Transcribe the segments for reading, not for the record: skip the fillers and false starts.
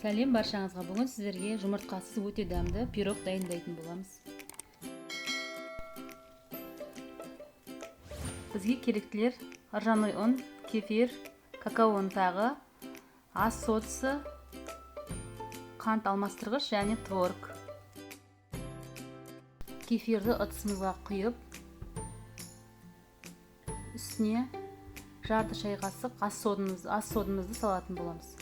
Сәлем баршаңызға. Бүгін сіздерге жұмыртқасыз өте дәмді пирог дайындайтын боламыз. Бізге керектілер: ржаной ұн, кефир, какао ұнтағы, ас содасы, қант алмастырғыш және творог. Кефирді ыдысымызға құйып, үстіне жарты шай қасық ас содамызды салатын боламыз.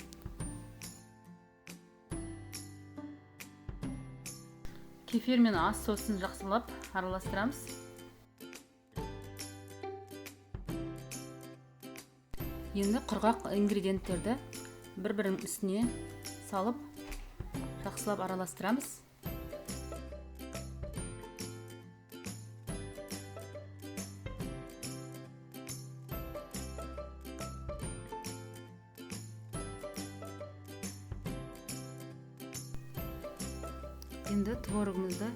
Кефир мен ас содасын жақсылап араластырамыз. Енді құрғақ ингредиенттерді бір-бірінің үстіне салып жақсылап араластырамыз. Енді творогымызды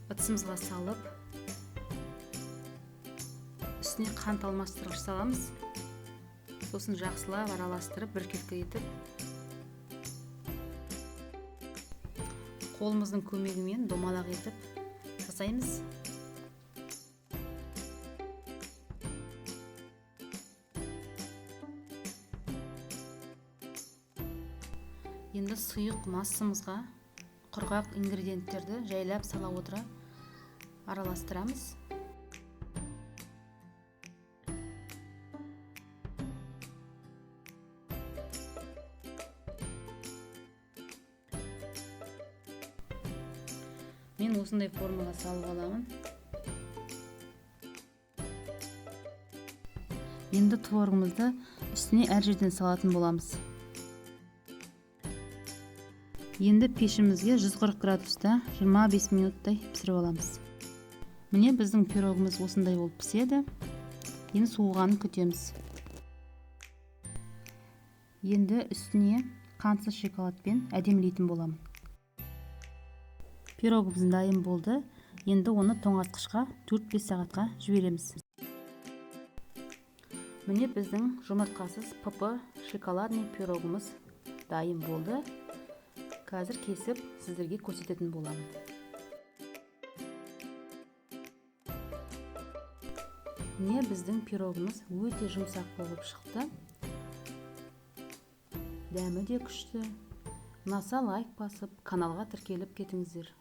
ыдысымызға салып, үстіне қант алмастырғыш саламыз. Сосын жақсылап араластырып, біркелкі етіп, қолымыздың көмегімен домалақ етіп жасаймыз. Енді сұйық массамызға құрғақ ингредиенттерді жайлап сала отыра араластырамыз. Мен осындай формаға салып аламын. Енді творогымызды үстіне әр жерден салатын боламыз. Енді пешімізге 140 градуста 25 минуттай пісіріп аламыз. Міне біздің пирогымыз осындай болып піседі. Енді суығанын күтеміз. Енді үстіне қантсыз шоколадпен әдемілейтін боламын. Пирогымыз дайын болды. Енді оны тоңазытқышқа 4-5 сағатқа жібереміз. Міне біздің жұмыртқасыз шоколадный пирогымыз дайын болды. Қазір кесіп сіздерге көрсететін боламын. Міне біздің пирогымыз өте жұмсақ болып шықты. Дәмі де күшті. Ұнаса лайк басып, каналға тіркеліп кетіңіздер.